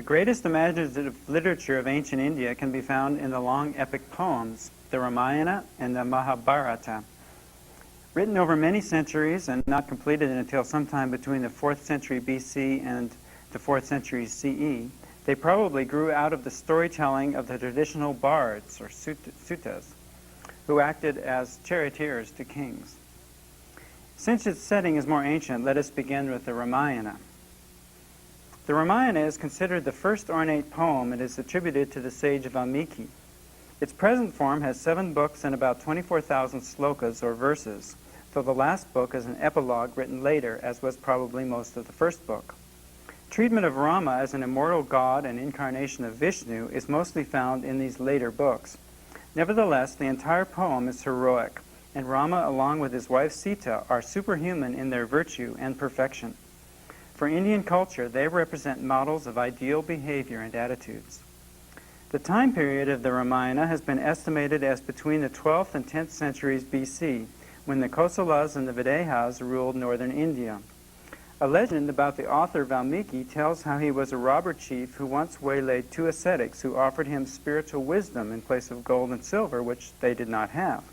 greatest imaginative literature of ancient India can be found in the long epic poems, the Ramayana and the Mahabharata. Written over many centuries and not completed until sometime between the 4th century BC and the 4th century CE, they probably grew out of the storytelling of the traditional bards, or suttas, who acted as charioteers to kings. Since its setting is more ancient, let us begin with the Ramayana. The Ramayana is considered the first ornate poem and is attributed to the sage Valmiki. Its present form has 7 books and about 24,000 slokas, or verses, though the last book is an epilogue written later, as was probably most of the first book. Treatment of Rama as an immortal god and incarnation of Vishnu is mostly found in these later books. Nevertheless, the entire poem is heroic, and Rama, along with his wife Sita, are superhuman in their virtue and perfection. For Indian culture, they represent models of ideal behavior and attitudes. The time period of the Ramayana has been estimated as between the 12th and 10th centuries BC, when the Kosalas and the Videhas ruled northern India. A legend about the author Valmiki tells how he was a robber chief who once waylaid 2 ascetics who offered him spiritual wisdom in place of gold and silver, which they did not have.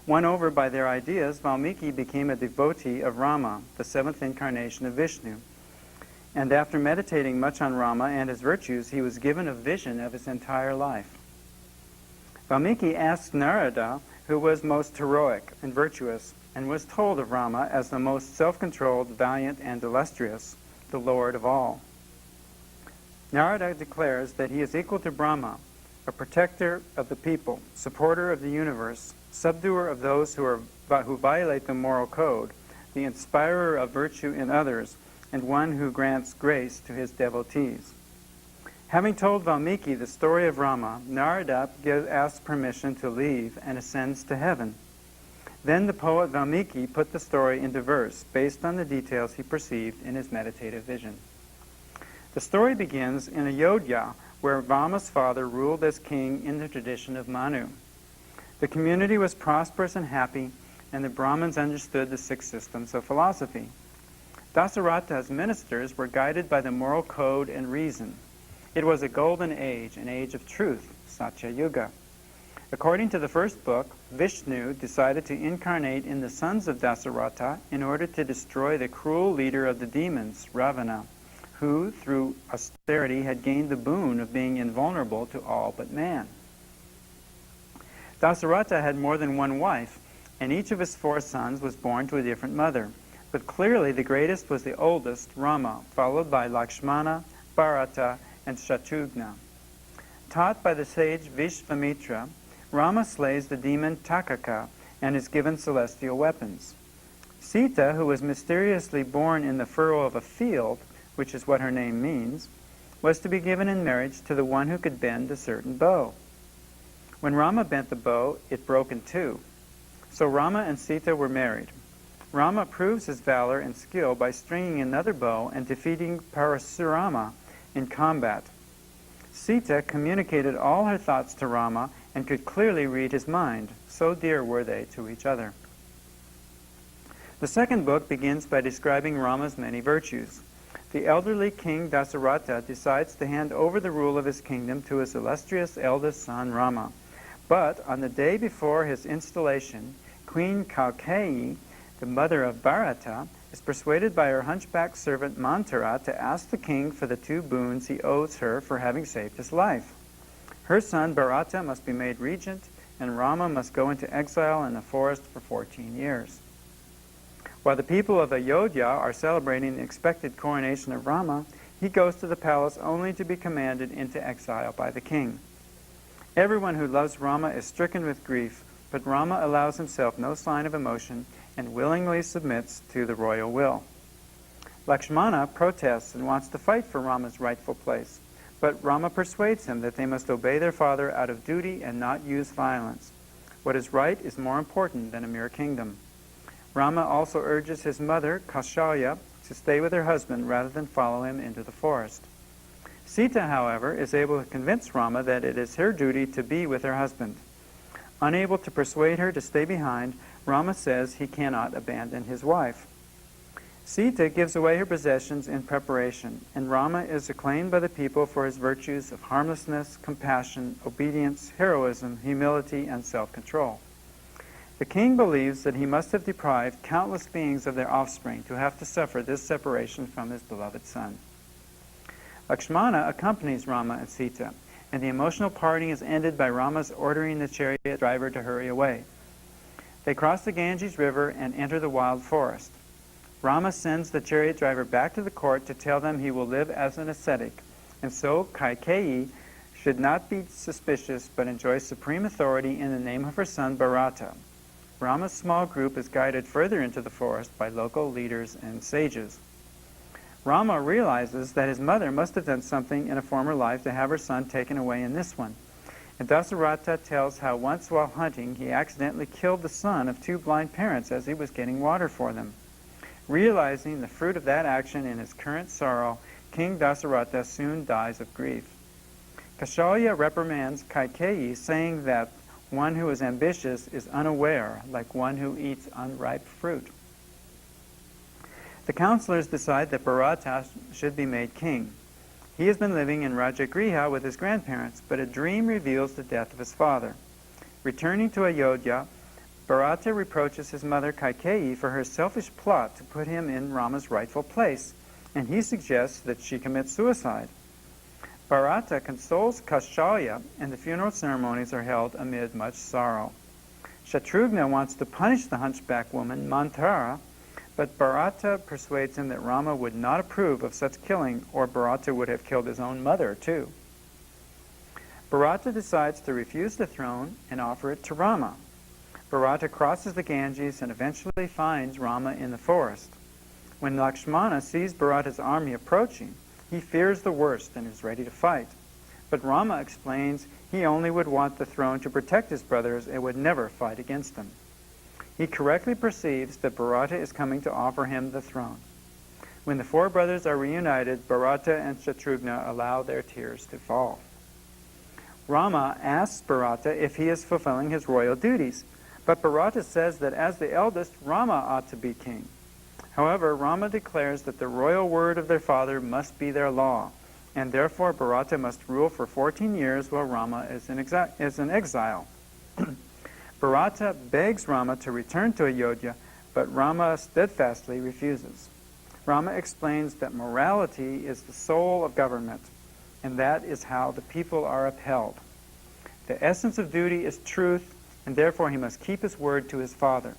Won over by their ideas, Valmiki became a devotee of Rama, the 7th incarnation of Vishnu. And after meditating much on Rama and his virtues, he was given a vision of his entire life. Valmiki asked Narada who was most heroic and virtuous, and was told of Rama as the most self-controlled, valiant, and illustrious, the Lord of all. Narada declares that he is equal to Brahma, a protector of the people, supporter of the universe, subduer of those who violate the moral code, the inspirer of virtue in others, and one who grants grace to his devotees. Having told Valmiki the story of Rama, Narada asks permission to leave and ascends to heaven. Then the poet Valmiki put the story into verse, based on the details he perceived in his meditative vision. The story begins in Ayodhya, where Rama's father ruled as king in the tradition of Manu. The community was prosperous and happy, and the Brahmins understood the 6 systems of philosophy. Dasaratha's ministers were guided by the moral code and reason. It was a golden age, an age of truth, Satya Yuga. According to the first book, Vishnu decided to incarnate in the sons of Dasaratha in order to destroy the cruel leader of the demons, Ravana, who, through austerity, had gained the boon of being invulnerable to all but man. Dasaratha had more than one wife, and each of his 4 sons was born to a different mother. But clearly the greatest was the oldest, Rama, followed by Lakshmana, Bharata, and Shatrughna. Taught by the sage Vishvamitra, Rama slays the demon Takaka and is given celestial weapons. Sita, who was mysteriously born in the furrow of a field, which is what her name means, was to be given in marriage to the one who could bend a certain bow. When Rama bent the bow, it broke in 2. So Rama and Sita were married. Rama proves his valor and skill by stringing another bow and defeating Parasurama in combat. Sita communicated all her thoughts to Rama and could clearly read his mind, so dear were they to each other. The second book begins by describing Rama's many virtues. The elderly king Dasaratha decides to hand over the rule of his kingdom to his illustrious eldest son Rama. But on the day before his installation, Queen Kaikeyi, the mother of Bharata, is persuaded by her hunchback servant Mantara to ask the king for the 2 boons he owes her for having saved his life. Her son Bharata must be made regent, and Rama must go into exile in the forest for 14 years. While the people of Ayodhya are celebrating the expected coronation of Rama, he goes to the palace only to be commanded into exile by the king. Everyone who loves Rama is stricken with grief, but Rama allows himself no sign of emotion and willingly submits to the royal will. Lakshmana protests and wants to fight for Rama's rightful place, but Rama persuades him that they must obey their father out of duty and not use violence. What is right is more important than a mere kingdom. Rama also urges his mother, Kaushalya, to stay with her husband rather than follow him into the forest. Sita, however, is able to convince Rama that it is her duty to be with her husband. Unable to persuade her to stay behind, Rama says he cannot abandon his wife. Sita gives away her possessions in preparation, and Rama is acclaimed by the people for his virtues of harmlessness, compassion, obedience, heroism, humility, and self-control. The king believes that he must have deprived countless beings of their offspring to have to suffer this separation from his beloved son. Lakshmana accompanies Rama and Sita, and the emotional parting is ended by Rama's ordering the chariot driver to hurry away. They cross the Ganges River and enter the wild forest. Rama sends the chariot driver back to the court to tell them he will live as an ascetic, and so Kaikeyi should not be suspicious but enjoy supreme authority in the name of her son Bharata. Rama's small group is guided further into the forest by local leaders and sages. Rama realizes that his mother must have done something in a former life to have her son taken away in this one. And Dasarata tells how once while hunting he accidentally killed the son of two blind parents as he was getting water for them. Realizing the fruit of that action in his current sorrow, King Dasarata soon dies of grief. Kaushalya reprimands Kaikeyi, saying that one who is ambitious is unaware, like one who eats unripe fruit. The counselors decide that Bharata should be made king. He has been living in Rajagriha with his grandparents, but a dream reveals the death of his father. Returning to Ayodhya, Bharata reproaches his mother Kaikeyi for her selfish plot to put him in Rama's rightful place, and he suggests that she commit suicide. Bharata consoles Kaushalya, and the funeral ceremonies are held amid much sorrow. Shatrughna wants to punish the hunchback woman, Manthara, but Bharata persuades him that Rama would not approve of such killing, or Bharata would have killed his own mother too. Bharata decides to refuse the throne and offer it to Rama. Bharata crosses the Ganges and eventually finds Rama in the forest. When Lakshmana sees Bharata's army approaching, he fears the worst and is ready to fight. But Rama explains he only would want the throne to protect his brothers and would never fight against them. He correctly perceives that Bharata is coming to offer him the throne. When the four brothers are reunited, Bharata and Shatrughna allow their tears to fall. Rama asks Bharata if he is fulfilling his royal duties, but Bharata says that as the eldest, Rama ought to be king. However, Rama declares that the royal word of their father must be their law, and therefore Bharata must rule for 14 years while Rama is in exile. Bharata begs Rama to return to Ayodhya, but Rama steadfastly refuses. Rama explains that morality is the soul of government, and that is how the people are upheld. The essence of duty is truth, and therefore he must keep his word to his father.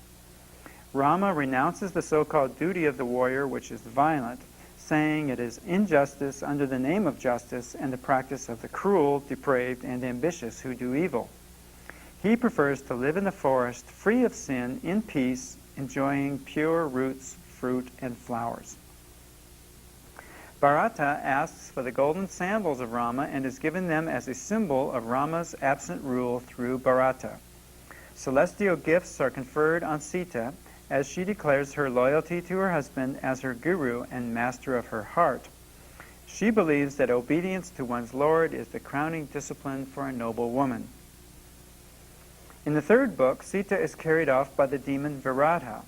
Rama renounces the so-called duty of the warrior, which is violent, saying it is injustice under the name of justice and the practice of the cruel, depraved, and ambitious who do evil. He prefers to live in the forest, free of sin, in peace, enjoying pure roots, fruit, and flowers. Bharata asks for the golden sandals of Rama and is given them as a symbol of Rama's absent rule through Bharata. Celestial gifts are conferred on Sita as she declares her loyalty to her husband as her guru and master of her heart. She believes that obedience to one's Lord is the crowning discipline for a noble woman. In the third book, Sita is carried off by the demon Virata,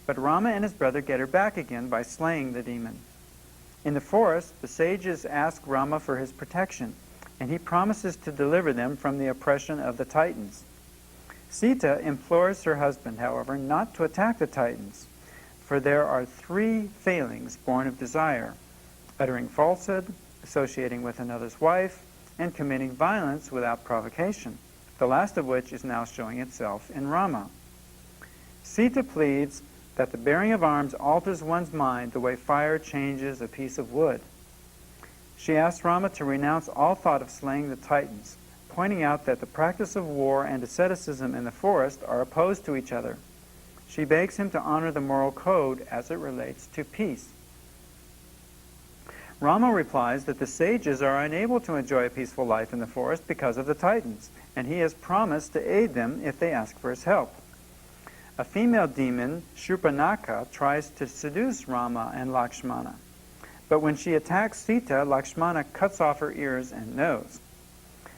but Rama and his brother get her back again by slaying the demon. In the forest, the sages ask Rama for his protection, and he promises to deliver them from the oppression of the Titans. Sita implores her husband, however, not to attack the Titans, for there are 3 failings born of desire: uttering falsehood, associating with another's wife, and committing violence without provocation, the last of which is now showing itself in Rama. Sita pleads that the bearing of arms alters one's mind the way fire changes a piece of wood. She asks Rama to renounce all thought of slaying the Titans, pointing out that the practice of war and asceticism in the forest are opposed to each other. She begs him to honor the moral code as it relates to peace. Rama replies that the sages are unable to enjoy a peaceful life in the forest because of the Titans, and he has promised to aid them if they ask for his help. A female demon, Shurpanakha, tries to seduce Rama and Lakshmana, but when she attacks Sita, Lakshmana cuts off her ears and nose.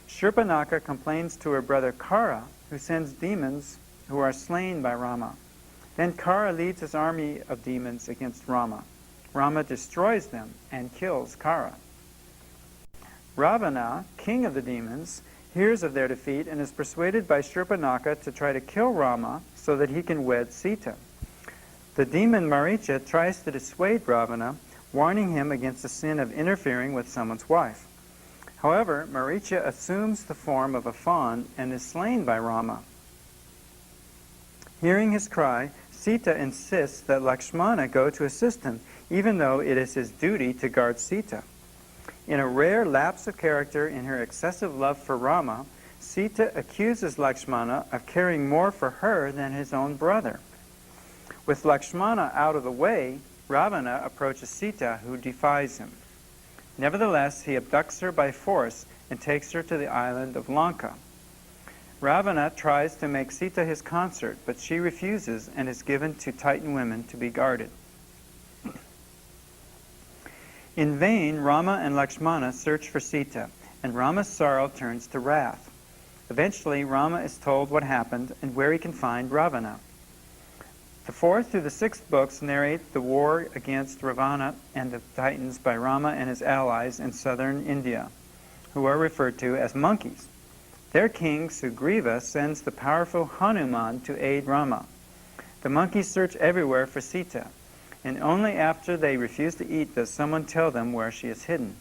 Shurpanakha complains to her brother Kara, who sends demons who are slain by Rama. Then Kara leads his army of demons against Rama. Rama destroys them and kills Kara. Ravana, king of the demons, hears of their defeat and is persuaded by Shurpanaka to try to kill Rama so that he can wed Sita. The demon Maricha tries to dissuade Ravana, warning him against the sin of interfering with someone's wife. However, Maricha assumes the form of a fawn and is slain by Rama. Hearing his cry, Sita insists that Lakshmana go to assist him, even though it is his duty to guard Sita. In a rare lapse of character in her excessive love for Rama, Sita accuses Lakshmana of caring more for her than his own brother. With Lakshmana out of the way, Ravana approaches Sita, who defies him. Nevertheless, he abducts her by force and takes her to the island of Lanka. Ravana tries to make Sita his consort, but she refuses and is given to Titan women to be guarded. In vain, Rama and Lakshmana search for Sita, and Rama's sorrow turns to wrath. Eventually, Rama is told what happened and where he can find Ravana. The 4th through the 6th books narrate the war against Ravana and the Titans by Rama and his allies in southern India, who are referred to as monkeys. Their king, Sugriva, sends the powerful Hanuman to aid Rama. The monkeys search everywhere for Sita, and only after they refuse to eat does someone tell them where she is hidden.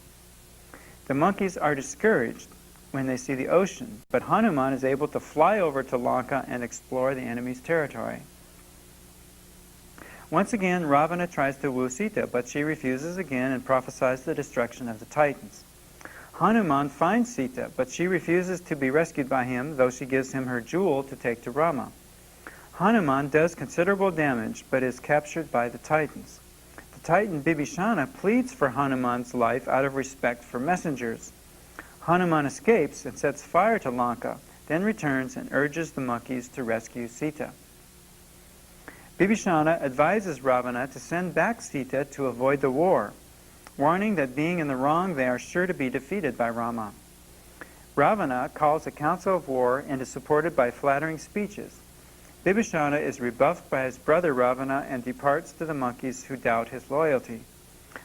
The monkeys are discouraged when they see the ocean, but Hanuman is able to fly over to Lanka and explore the enemy's territory. Once again, Ravana tries to woo Sita, but she refuses again and prophesies the destruction of the Titans. Hanuman finds Sita, but she refuses to be rescued by him, though she gives him her jewel to take to Rama. Hanuman does considerable damage, but is captured by the Titans. The Titan Bibhishana pleads for Hanuman's life out of respect for messengers. Hanuman escapes and sets fire to Lanka, then returns and urges the monkeys to rescue Sita. Bibhishana advises Ravana to send back Sita to avoid the war, warning that being in the wrong they are sure to be defeated by Rama. Ravana calls a council of war and is supported by flattering speeches. Bibhishana is rebuffed by his brother Ravana and departs to the monkeys who doubt his loyalty.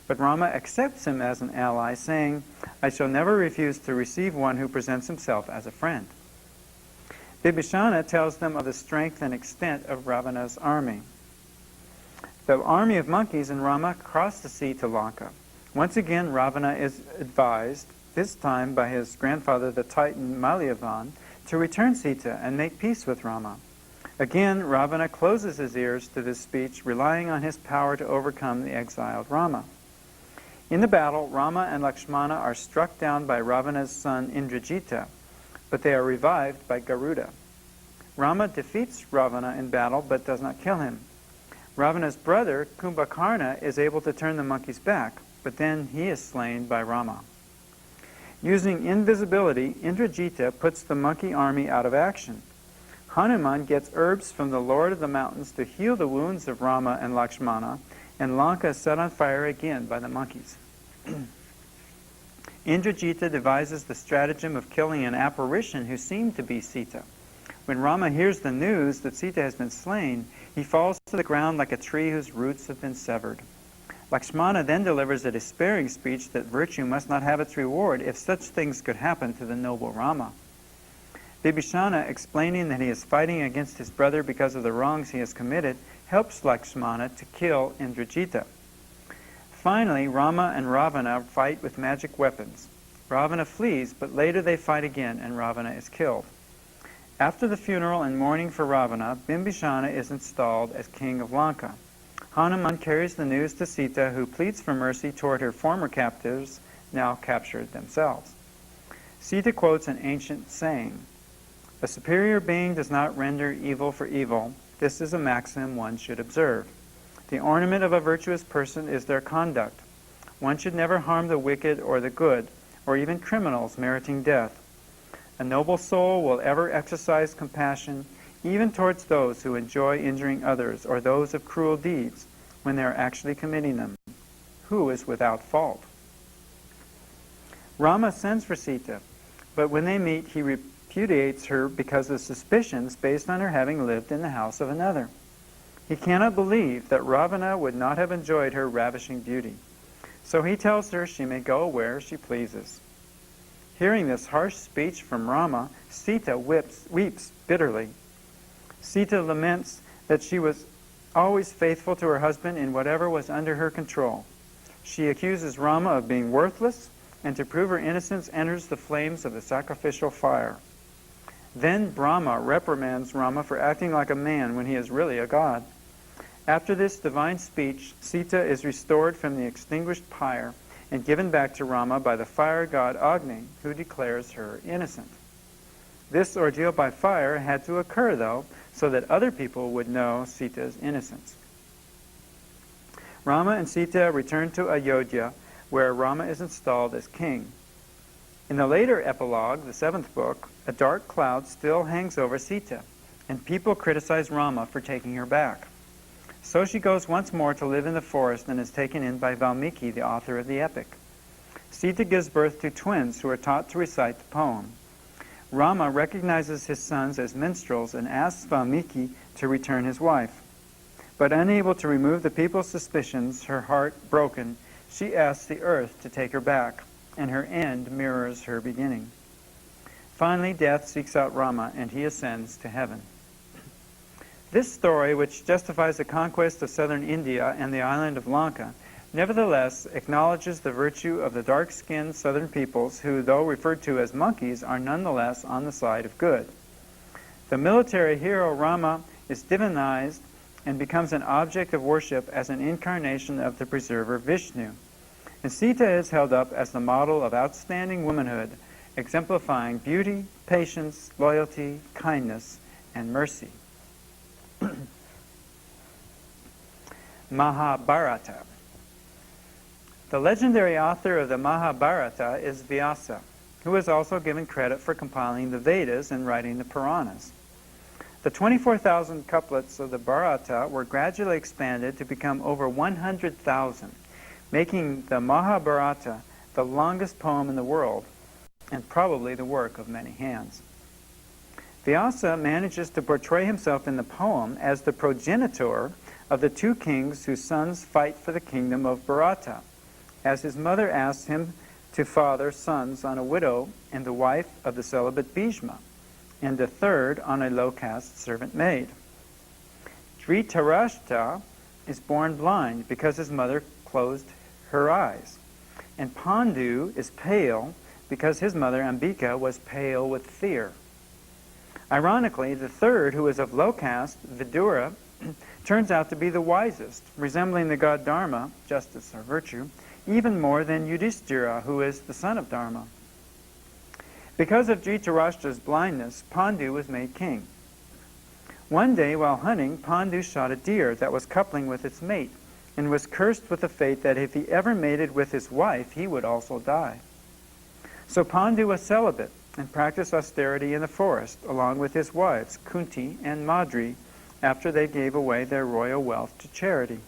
But Rama accepts him as an ally, saying, "I shall never refuse to receive one who presents himself as a friend." Bibhishana tells them of the strength and extent of Ravana's army. The army of monkeys and Rama cross the sea to Lanka. Once again, Ravana is advised, this time by his grandfather the Titan Malyavan, to return Sita and make peace with Rama. Again, Ravana closes his ears to this speech, relying on his power to overcome the exiled Rama. In the battle, Rama and Lakshmana are struck down by Ravana's son Indrajita, but they are revived by Garuda. Rama defeats Ravana in battle, but does not kill him. Ravana's brother, Kumbhakarna, is able to turn the monkeys back, but then he is slain by Rama. Using invisibility, Indrajita puts the monkey army out of action. Hanuman gets herbs from the Lord of the Mountains to heal the wounds of Rama and Lakshmana, and Lanka is set on fire again by the monkeys. Indrajita devises the stratagem of killing an apparition who seemed to be Sita. When Rama hears the news that Sita has been slain, he falls to the ground like a tree whose roots have been severed. Lakshmana then delivers a despairing speech that virtue must not have its reward if such things could happen to the noble Rama. Bibhishana, explaining that he is fighting against his brother because of the wrongs he has committed, helps Lakshmana to kill Indrajita. Finally, Rama and Ravana fight with magic weapons. Ravana flees, but later they fight again and Ravana is killed. After the funeral and mourning for Ravana, Bibhishana is installed as king of Lanka. Hanuman carries the news to Sita, who pleads for mercy toward her former captives, now captured themselves. Sita quotes an ancient saying, "A superior being does not render evil for evil. This is a maxim one should observe. The ornament of a virtuous person is their conduct. One should never harm the wicked or the good, or even criminals meriting death. A noble soul will ever exercise compassion, even towards those who enjoy injuring others or those of cruel deeds, when they are actually committing them. Who is without fault?" Rama sends for Sita, but when they meet, he repudiates her because of suspicions based on her having lived in the house of another. He cannot believe that Ravana would not have enjoyed her ravishing beauty. So he tells her she may go where she pleases. Hearing this harsh speech from Rama, Sita weeps bitterly. Sita laments that she was always faithful to her husband in whatever was under her control. She accuses Rama of being worthless, and to prove her innocence enters the flames of the sacrificial fire. Then Brahma reprimands Rama for acting like a man when he is really a god. After this divine speech, Sita is restored from the extinguished pyre and given back to Rama by the fire god Agni, who declares her innocent. This ordeal by fire had to occur, though, so that other people would know Sita's innocence. Rama and Sita return to Ayodhya, where Rama is installed as king. In the later epilogue, the 7th book, a dark cloud still hangs over Sita, and people criticize Rama for taking her back. So she goes once more to live in the forest and is taken in by Valmiki, the author of the epic. Sita gives birth to twins who are taught to recite the poem. Rama recognizes his sons as minstrels and asks Valmiki to return his wife. But unable to remove the people's suspicions, her heart broken, she asks the earth to take her back, and her end mirrors her beginning. Finally, death seeks out Rama, and he ascends to heaven. This story, which justifies the conquest of southern India and the island of Lanka, nevertheless acknowledges the virtue of the dark-skinned southern peoples who, though referred to as monkeys, are nonetheless on the side of good. The military hero Rama is divinized and becomes an object of worship as an incarnation of the preserver Vishnu. And Sita is held up as the model of outstanding womanhood, exemplifying beauty, patience, loyalty, kindness, and mercy. Mahabharata. The legendary author of the Mahabharata is Vyasa, who is also given credit for compiling the Vedas and writing the Puranas. The 24,000 couplets of the Bharata were gradually expanded to become over 100,000, making the Mahabharata the longest poem in the world, and probably the work of many hands. Vyasa manages to portray himself in the poem as the progenitor of the two kings whose sons fight for the kingdom of Bharata, as his mother asks him to father sons on a widow and the wife of the celibate Bhishma, and a third on a low-caste servant maid. Dhritarashtra is born blind because his mother closed her eyes, and Pandu is pale because his mother Ambika was pale with fear. Ironically, the third, who is of low caste, Vidura, turns out to be the wisest, resembling the god Dharma, justice or virtue, even more than Yudhishthira, who is the son of Dharma. Because of Dhritarashtra's blindness, Pandu was made king. One day, while hunting, Pandu shot a deer that was coupling with its mate, and was cursed with the fate that if he ever mated with his wife, he would also die. So Pandu was celibate and practiced austerity in the forest, along with his wives, Kunti and Madri, after they gave away their royal wealth to charity.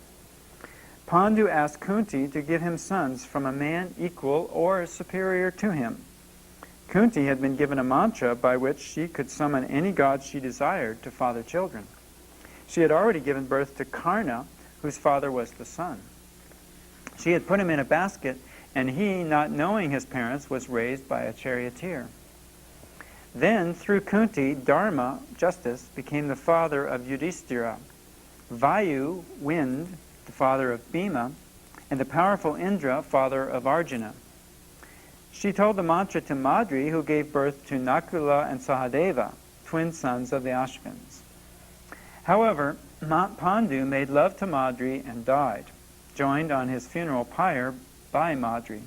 Pandu asked Kunti to give him sons from a man equal or superior to him. Kunti had been given a mantra by which she could summon any god she desired to father children. She had already given birth to Karna, whose father was the sun. She had put him in a basket, and he, not knowing his parents, was raised by a charioteer. Then, through Kunti, Dharma, justice, became the father of Yudhishthira, Vayu, wind, the father of Bhima, and the powerful Indra, father of Arjuna. She told the mantra to Madri, who gave birth to Nakula and Sahadeva, twin sons of the Ashvins. However, Pandu made love to Madri and died, joined on his funeral pyre by Madri.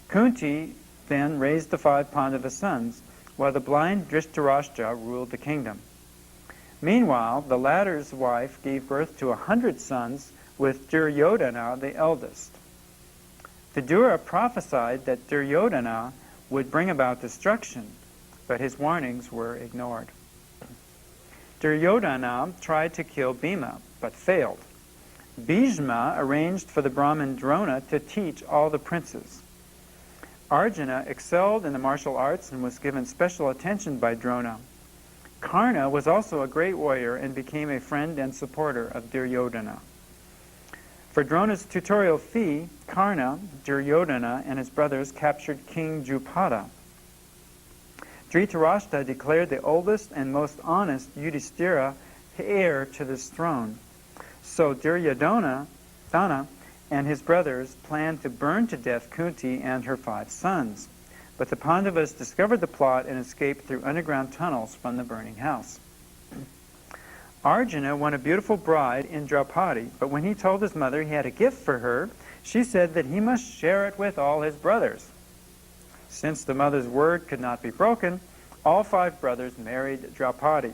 Kunti then raised the 5 Pandava sons, while the blind Dhritarashtra ruled the kingdom. Meanwhile, the latter's wife gave birth to 100 sons, with Duryodhana the eldest. Vidura prophesied that Duryodhana would bring about destruction, but his warnings were ignored. Duryodhana tried to kill Bhima, but failed. Bhishma arranged for the Brahmin Drona to teach all the princes. Arjuna excelled in the martial arts and was given special attention by Drona. Karna was also a great warrior and became a friend and supporter of Duryodhana. For Drona's tutorial fee, Karna, Duryodhana, and his brothers captured King Drupada. Dhritarashtra declared the oldest and most honest Yudhishthira heir to this throne. So Duryodhana and his brothers planned to burn to death Kunti and her 5 sons. But the Pandavas discovered the plot and escaped through underground tunnels from the burning house. Arjuna won a beautiful bride in Draupadi, but when he told his mother he had a gift for her, she said that he must share it with all his brothers. Since the mother's word could not be broken, all 5 brothers married Draupadi,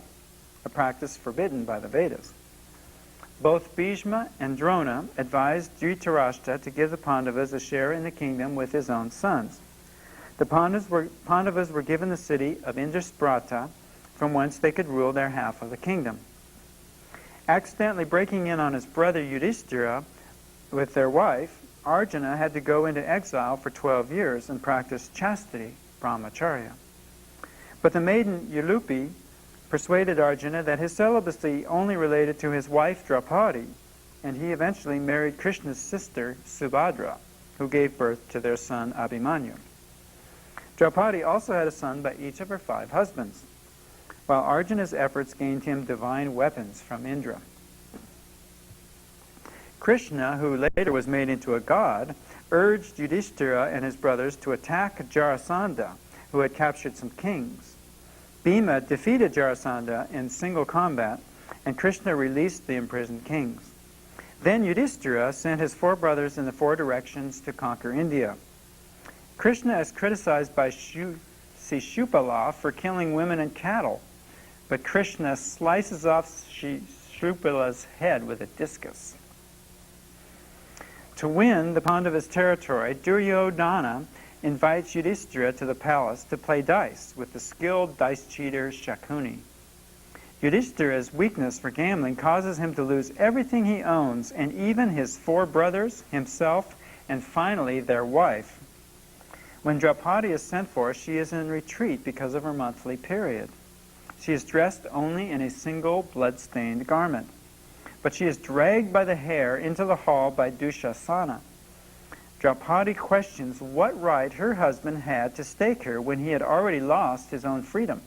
a practice forbidden by the Vedas. Both Bhishma and Drona advised Dhritarashtra to give the Pandavas a share in the kingdom with his own sons. The Pandavas were given the city of Indrasprata, from whence they could rule their half of the kingdom. Accidentally breaking in on his brother Yudhishthira with their wife, Arjuna had to go into exile for 12 years and practice chastity, brahmacharya. But the maiden Ulupi persuaded Arjuna that his celibacy only related to his wife Draupadi, and he eventually married Krishna's sister Subhadra, who gave birth to their son Abhimanyu. Draupadi also had a son by each of her 5 husbands, while Arjuna's efforts gained him divine weapons from Indra. Krishna, who later was made into a god, urged Yudhishthira and his brothers to attack Jarasandha, who had captured some kings. Bhima defeated Jarasandha in single combat, and Krishna released the imprisoned kings. Then Yudhishthira sent his 4 brothers in the 4 directions to conquer India. Krishna is criticized by Shishupala for killing women and cattle, but Krishna slices off Shishupala's head with a discus. To win the Pandavas' territory, Duryodhana invites Yudhishthira to the palace to play dice with the skilled dice cheater Shakuni. Yudhishthira's weakness for gambling causes him to lose everything he owns, and even his 4 brothers, himself, and finally their wife. When Draupadi is sent for, she is in retreat because of her monthly period. She is dressed only in a single blood-stained garment. But she is dragged by the hair into the hall by Dushasana. Draupadi questions what right her husband had to stake her when he had already lost his own freedom.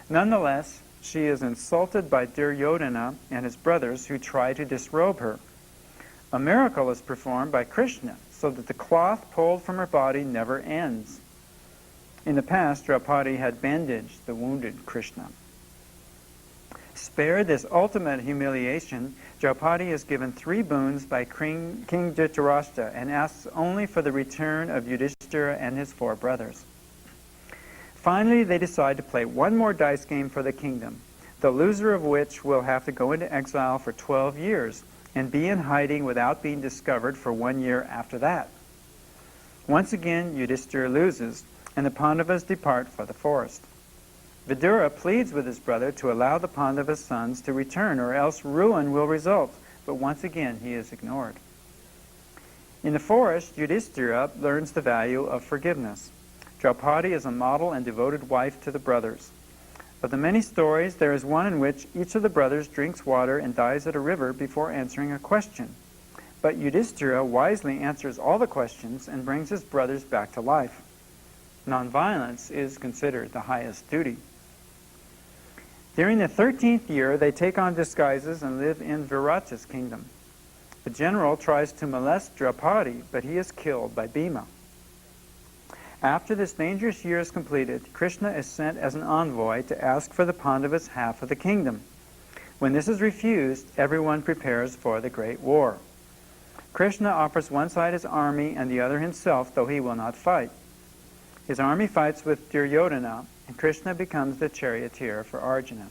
Nonetheless, she is insulted by Duryodhana and his brothers, who try to disrobe her. A miracle is performed by Krishna, so that the cloth pulled from her body never ends. In the past, Draupadi had bandaged the wounded Krishna. Spared this ultimate humiliation, Draupadi is given 3 boons by King Dhritarashtra and asks only for the return of Yudhishthira and his 4 brothers. Finally, they decide to play one more dice game for the kingdom, the loser of which will have to go into exile for 12 years and be in hiding without being discovered for 1 year after that. Once again, Yudhishthira loses, and the Pandavas depart for the forest. Vidura pleads with his brother to allow the Pandavas' sons to return, or else ruin will result, but once again he is ignored. In the forest, Yudhishthira learns the value of forgiveness. Draupadi is a model and devoted wife to the brothers. Of the many stories, there is one in which each of the brothers drinks water and dies at a river before answering a question. But Yudhishthira wisely answers all the questions and brings his brothers back to life. Nonviolence is considered the highest duty. During the 13th year, they take on disguises and live in Virata's kingdom. The general tries to molest Draupadi, but he is killed by Bhima. After this dangerous year is completed, Krishna is sent as an envoy to ask for the Pandavas' half of the kingdom. When this is refused, everyone prepares for the great war. Krishna offers one side his army and the other himself, though he will not fight. His army fights with Duryodhana, and Krishna becomes the charioteer for Arjuna.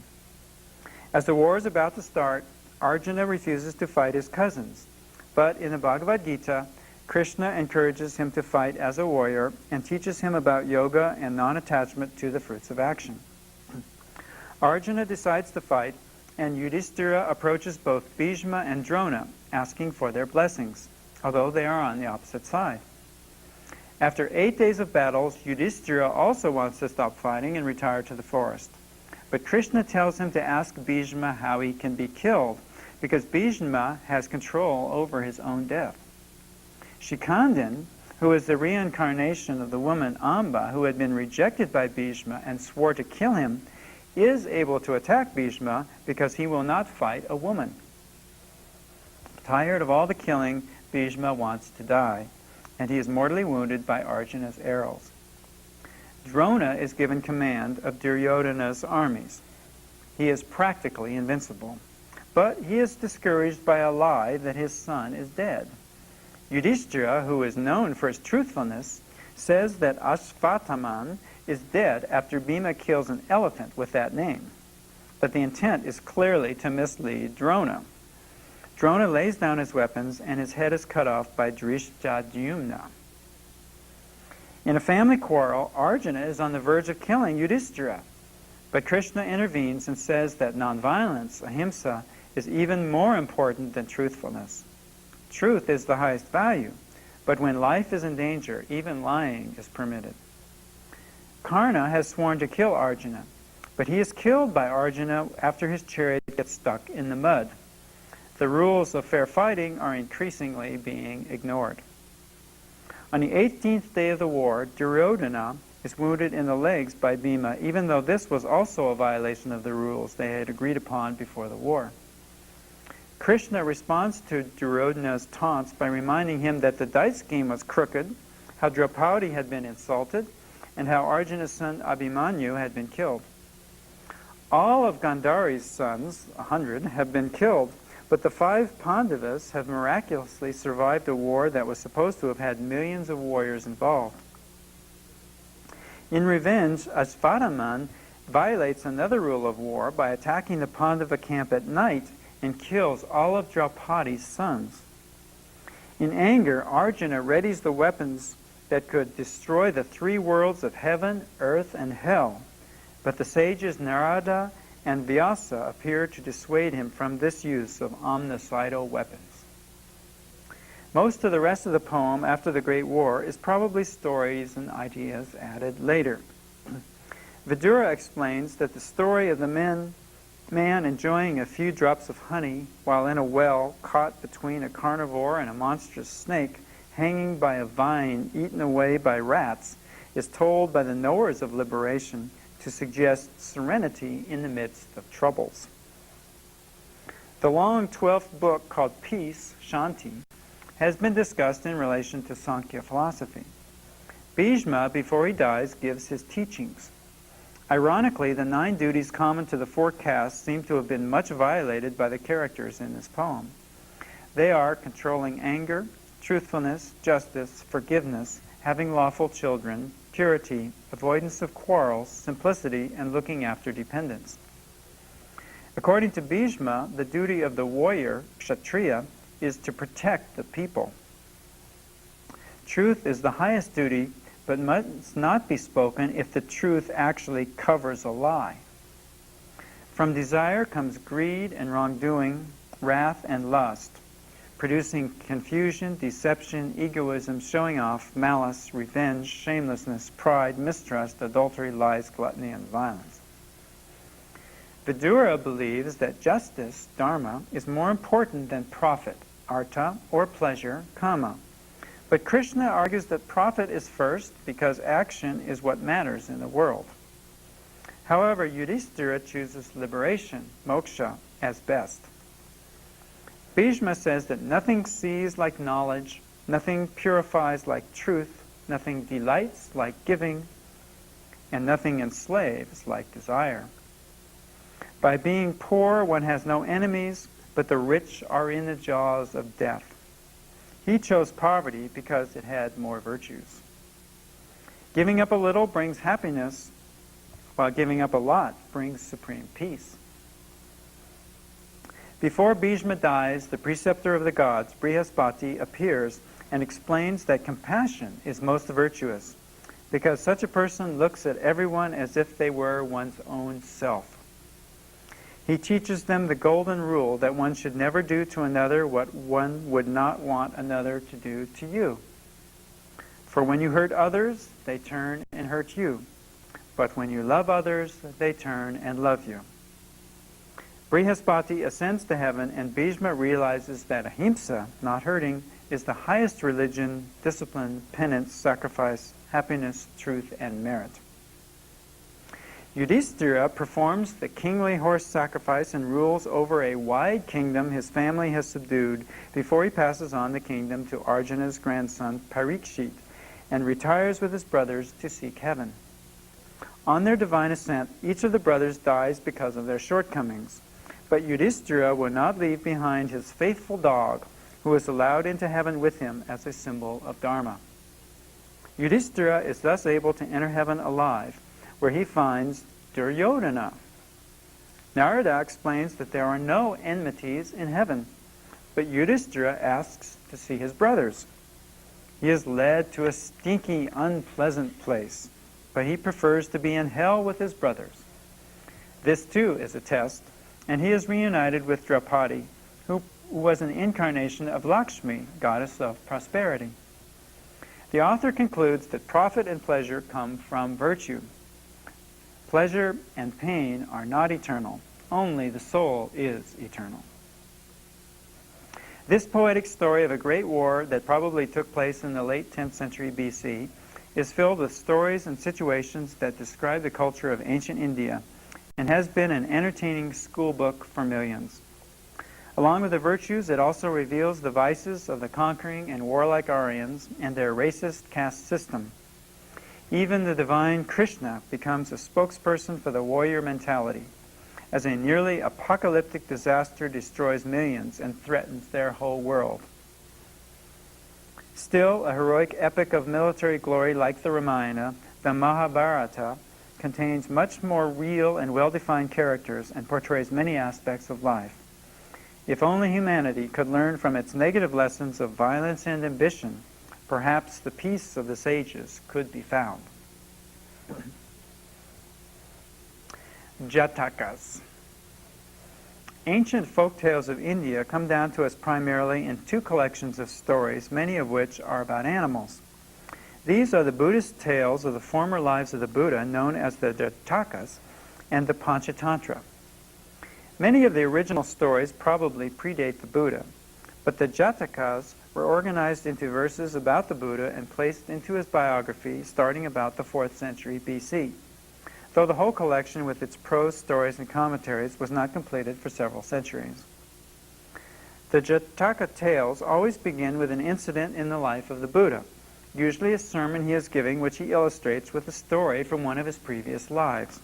As the war is about to start, Arjuna refuses to fight his cousins, but in the Bhagavad Gita, Krishna encourages him to fight as a warrior and teaches him about yoga and non-attachment to the fruits of action. Arjuna decides to fight, and Yudhishthira approaches both Bhishma and Drona, asking for their blessings, although they are on the opposite side. After 8 days of battles, Yudhishthira also wants to stop fighting and retire to the forest. But Krishna tells him to ask Bhishma how he can be killed, because Bhishma has control over his own death. Shikandan, who is the reincarnation of the woman Amba, who had been rejected by Bhishma and swore to kill him, is able to attack Bhishma because he will not fight a woman. Tired of all the killing, Bhishma wants to die, and he is mortally wounded by Arjuna's arrows. Drona is given command of Duryodhana's armies. He is practically invincible, but he is discouraged by a lie that his son is dead. Yudhishthira, who is known for his truthfulness, says that Ashvatthama is dead after Bhima kills an elephant with that name. But the intent is clearly to mislead Drona. Drona lays down his weapons and his head is cut off by Drishtadyumna. In a family quarrel, Arjuna is on the verge of killing Yudhishthira. But Krishna intervenes and says that nonviolence, ahimsa, is even more important than truthfulness. Truth is the highest value, but when life is in danger, even lying is permitted. Karna has sworn to kill Arjuna, but he is killed by Arjuna after his chariot gets stuck in the mud. The rules of fair fighting are increasingly being ignored. On the 18th day of the war, Duryodhana is wounded in the legs by Bhima, even though this was also a violation of the rules they had agreed upon before the war. Krishna responds to Duryodhana's taunts by reminding him that the dice game was crooked, how Draupadi had been insulted, and how Arjuna's son Abhimanyu had been killed. All of Gandhari's sons, 100, have been killed, but the 5 Pandavas have miraculously survived a war that was supposed to have had millions of warriors involved. In revenge, Ashvatthama violates another rule of war by attacking the Pandava camp at night and kills all of Draupadi's sons. In anger, Arjuna readies the weapons that could destroy the 3 worlds of heaven, earth, and hell. But the sages Narada and Vyasa appear to dissuade him from this use of omnicidal weapons. Most of the rest of the poem after the Great War is probably stories and ideas added later. Vidura explains that the story of the man enjoying a few drops of honey while in a well caught between a carnivore and a monstrous snake hanging by a vine eaten away by rats is told by the knowers of liberation to suggest serenity in the midst of troubles. The long 12th book called Peace, Shanti, has been discussed in relation to Sankhya philosophy. Bhishma, before he dies, gives his teachings. Ironically, the 9 duties common to the 4 castes seem to have been much violated by the characters in this poem. They are controlling anger, truthfulness, justice, forgiveness, having lawful children, purity, avoidance of quarrels, simplicity, and looking after dependents. According to Bhishma, the duty of the warrior, kshatriya, is to protect the people. Truth is the highest duty, but must not be spoken if the truth actually covers a lie. From desire comes greed and wrongdoing, wrath and lust, producing confusion, deception, egoism, showing off, malice, revenge, shamelessness, pride, mistrust, adultery, lies, gluttony, and violence. Vidura believes that justice, dharma, is more important than profit, artha, or pleasure, kama. But Krishna argues that profit is first because action is what matters in the world. However, Yudhishthira chooses liberation, moksha, as best. Bhishma says that nothing sees like knowledge, nothing purifies like truth, nothing delights like giving, and nothing enslaves like desire. By being poor, one has no enemies, but the rich are in the jaws of death. He chose poverty because it had more virtues. Giving up a little brings happiness, while giving up a lot brings supreme peace. Before Bhishma dies, the preceptor of the gods, Brihaspati, appears and explains that compassion is most virtuous, because such a person looks at everyone as if they were one's own self. He teaches them the golden rule that one should never do to another what one would not want another to do to you. For when you hurt others, they turn and hurt you. but when you love others, they turn and love you. Brihaspati ascends to heaven, and Bhishma realizes that ahimsa, not hurting, is the highest religion, discipline, penance, sacrifice, happiness, truth, and merit. Yudhishthira performs the kingly horse sacrifice and rules over a wide kingdom his family has subdued before he passes on the kingdom to Arjuna's grandson Parikshit and retires with his brothers to seek heaven. On their divine ascent, each of the brothers dies because of their shortcomings, but Yudhishthira will not leave behind his faithful dog, who is allowed into heaven with him as a symbol of Dharma. Yudhishthira is thus able to enter heaven alive, where he finds Duryodhana. Narada explains that there are no enmities in heaven, but Yudhishthira asks to see his brothers. He is led to a stinky, unpleasant place, but he prefers to be in hell with his brothers. This too is a test, and he is reunited with Draupadi, who was an incarnation of Lakshmi, goddess of prosperity. The author concludes that profit and pleasure come from virtue. Pleasure and pain are not eternal. Only the soul is eternal. This poetic story of a great war that probably took place in the late 10th century BC is filled with stories and situations that describe the culture of ancient India and has been an entertaining school book for millions. Along with the virtues, it also reveals the vices of the conquering and warlike Aryans and their racist caste system. Even the divine Krishna becomes a spokesperson for the warrior mentality, as a nearly apocalyptic disaster destroys millions and threatens their whole world. Still, a heroic epic of military glory like the Ramayana, the Mahabharata, contains much more real and well-defined characters and portrays many aspects of life. If only humanity could learn from its negative lessons of violence and ambition, perhaps the peace of the sages could be found. Jatakas. Ancient folk tales of India come down to us primarily in two collections of stories, many of which are about animals. These are the Buddhist tales of the former lives of the Buddha, known as the Jatakas, and the Panchatantra. Many of the original stories probably predate the Buddha, but the Jatakas were organized into verses about the Buddha and placed into his biography starting about the 4th century BC, though the whole collection with its prose stories and commentaries was not completed for several centuries. The Jataka tales always begin with an incident in the life of the Buddha, usually a sermon he is giving which he illustrates with a story from one of his previous lives.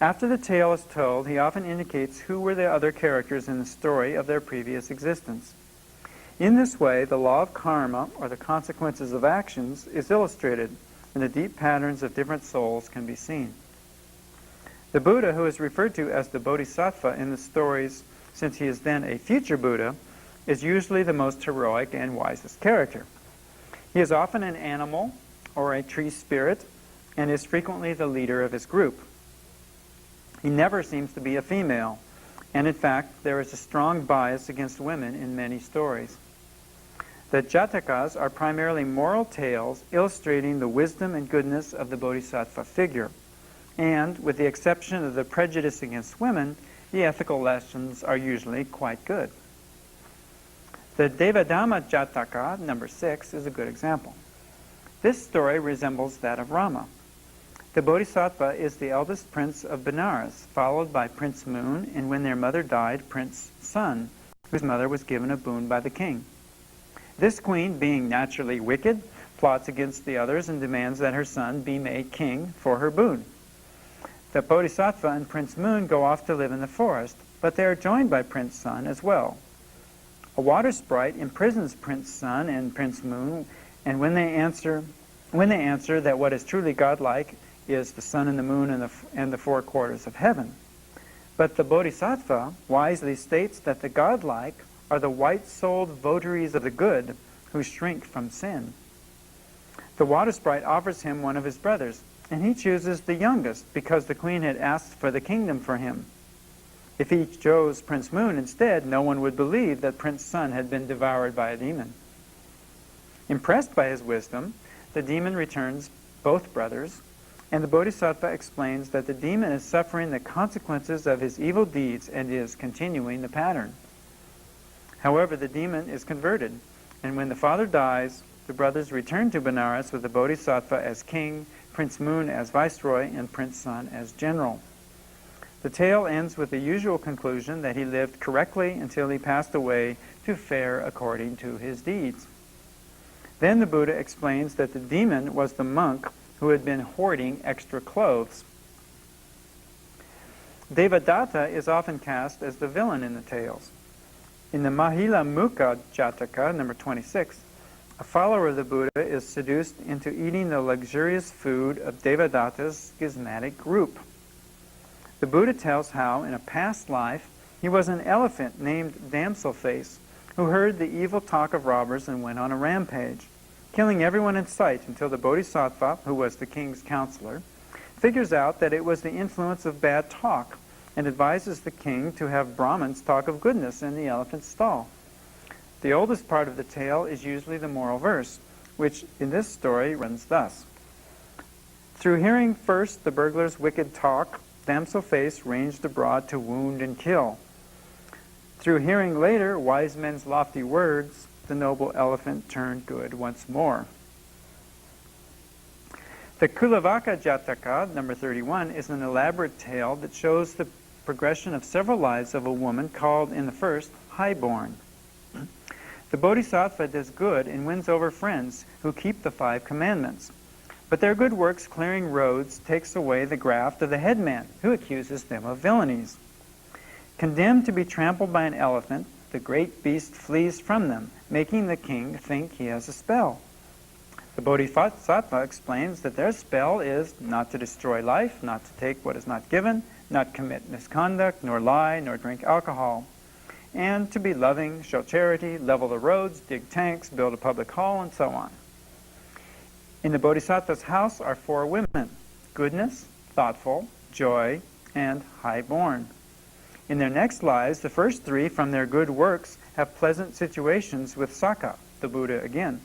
After the tale is told, he often indicates who were the other characters in the story of their previous existence. In this way, the law of karma, or the consequences of actions, is illustrated, and the deep patterns of different souls can be seen. The Buddha, who is referred to as the Bodhisattva in the stories, since he is then a future Buddha, is usually the most heroic and wisest character. He is often an animal or a tree spirit, and is frequently the leader of his group. He never seems to be a female, and in fact, there is a strong bias against women in many stories. The Jatakas are primarily moral tales illustrating the wisdom and goodness of the Bodhisattva figure, and with the exception of the prejudice against women, the ethical lessons are usually quite good. The Devadhamma Jataka, number 6, is a good example. This story resembles that of Rama. The Bodhisattva is the eldest prince of Benares, followed by Prince Moon, and when their mother died, Prince Sun, whose mother was given a boon by the king. This queen, being naturally wicked, plots against the others and demands that her son be made king for her boon. The Bodhisattva and Prince Moon go off to live in the forest, but they are joined by Prince Sun as well. A water sprite imprisons Prince Sun and Prince Moon, and when they answer that what is truly godlike is the sun and the moon and the four quarters of heaven. But the Bodhisattva wisely states that the godlike are the white-souled votaries of the good who shrink from sin. The water sprite offers him one of his brothers, and he chooses the youngest because the queen had asked for the kingdom for him. If he chose Prince Moon instead, no one would believe that Prince Sun had been devoured by a demon. Impressed by his wisdom, the demon returns both brothers, And the Bodhisattva explains that the demon is suffering the consequences of his evil deeds and is continuing the pattern. However, the demon is converted, and when the father dies, the brothers return to Benares with the Bodhisattva as king, Prince Moon as viceroy, and Prince Sun as general. The tale ends with the usual conclusion that he lived correctly until he passed away to fare according to his deeds. Then the Buddha explains that the demon was the monk who had been hoarding extra clothes. Devadatta is often cast as the villain in the tales. In the Mahila Mukha Jataka, number 26, a follower of the Buddha is seduced into eating the luxurious food of Devadatta's schismatic group. The Buddha tells how, in a past life, he was an elephant named Damselface, who heard the evil talk of robbers and went on a rampage, killing everyone in sight until the Bodhisattva, who was the king's counselor, figures out that it was the influence of bad talk and advises the king to have Brahmins talk of goodness in the elephant's stall. The oldest part of the tale is usually the moral verse, which in this story runs thus. Through hearing first the burglar's wicked talk, Damselface ranged abroad to wound and kill. Through hearing later wise men's lofty words, the noble elephant turned good once more. The Kulavaka Jataka, number 31, is an elaborate tale that shows the progression of several lives of a woman called in the first highborn. The Bodhisattva does good and wins over friends who keep the 5 commandments. But their good works clearing roads takes away the graft of the headman, who accuses them of villainies. Condemned to be trampled by an elephant, the great beast flees from them, making the king think he has a spell. The Bodhisattva explains that their spell is not to destroy life, not to take what is not given, not commit misconduct, nor lie, nor drink alcohol, and to be loving, show charity, level the roads, dig tanks, build a public hall, and so on. In the Bodhisattva's house are 4 women: goodness, thoughtful, joy, and highborn. In their next lives, the first 3 from their good works have pleasant situations with Sakka, the Buddha again.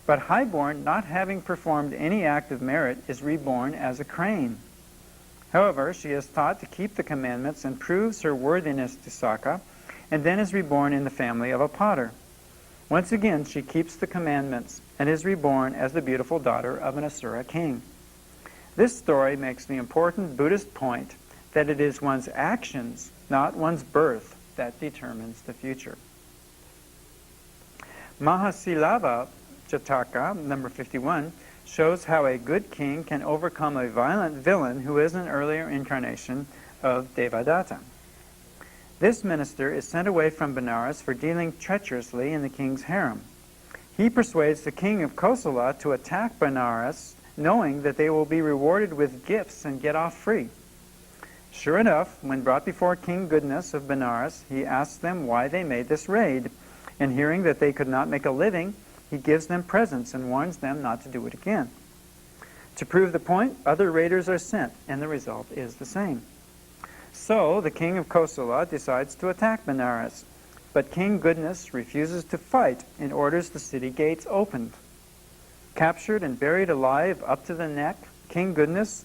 But highborn, not having performed any act of merit, is reborn as a crane. However, she is taught to keep the commandments and proves her worthiness to Sakka, and then is reborn in the family of a potter. Once again, she keeps the commandments and is reborn as the beautiful daughter of an Asura king. This story makes the important Buddhist point that it is one's actions, not one's birth, that determines the future. Mahasilava Jataka, number 51, shows how a good king can overcome a violent villain who is an earlier incarnation of Devadatta. This minister is sent away from Benares for dealing treacherously in the king's harem. He persuades the king of Kosala to attack Benares, knowing that they will be rewarded with gifts and get off free. Sure enough, when brought before King Goodness of Benares, he asks them why they made this raid, and hearing that they could not make a living, he gives them presents and warns them not to do it again. To prove the point, other raiders are sent, and the result is the same. So the king of Kosala decides to attack Benares, but King Goodness refuses to fight and orders the city gates opened. Captured and buried alive up to the neck, King Goodness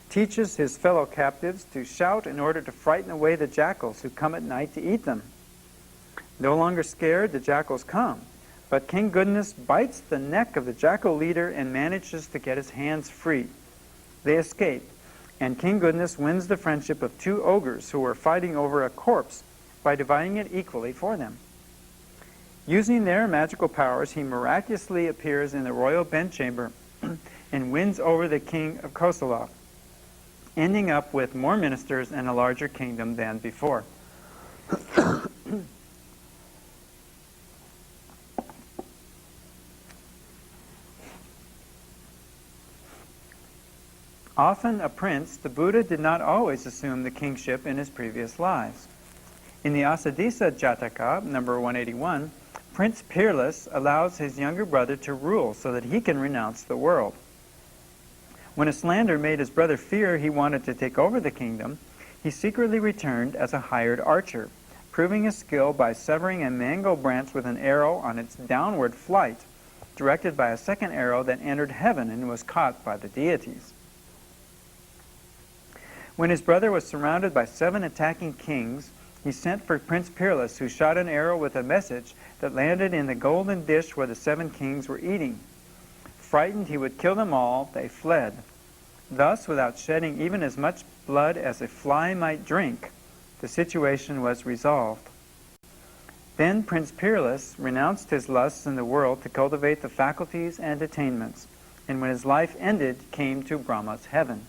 teaches his fellow captives to shout in order to frighten away the jackals who come at night to eat them. No longer scared, the jackals come, but King Goodness bites the neck of the jackal leader and manages to get his hands free. They escape, and King Goodness wins the friendship of 2 ogres who were fighting over a corpse by dividing it equally for them. Using their magical powers, he miraculously appears in the royal bedchamber and wins over the king of Kosala, ending up with more ministers and a larger kingdom than before. Often a prince, the Buddha did not always assume the kingship in his previous lives. In the Asadisa Jataka, number 181, Prince Peerless allows his younger brother to rule so that he can renounce the world. When a slander made his brother fear he wanted to take over the kingdom, he secretly returned as a hired archer, proving his skill by severing a mango branch with an arrow on its downward flight, directed by a second arrow that entered heaven and was caught by the deities. When his brother was surrounded by 7 attacking kings, he sent for Prince Peerless, who shot an arrow with a message that landed in the golden dish where the 7 kings were eating. Frightened he would kill them all, they fled. Thus, without shedding even as much blood as a fly might drink, the situation was resolved. Then Prince Peerless renounced his lusts in the world to cultivate the faculties and attainments, and when his life ended, came to Brahma's heaven.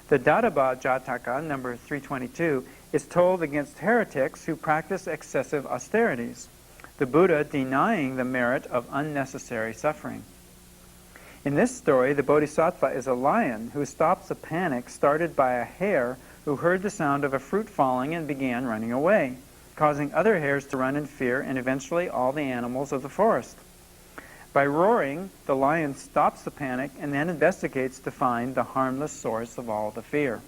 The Dadabha Jataka, number 322, is told against heretics who practice excessive austerities, the Buddha denying the merit of unnecessary suffering. In this story, the Bodhisattva is a lion who stops a panic started by a hare who heard the sound of a fruit falling and began running away, causing other hares to run in fear and eventually all the animals of the forest. By roaring, the lion stops the panic and then investigates to find the harmless source of all the fear.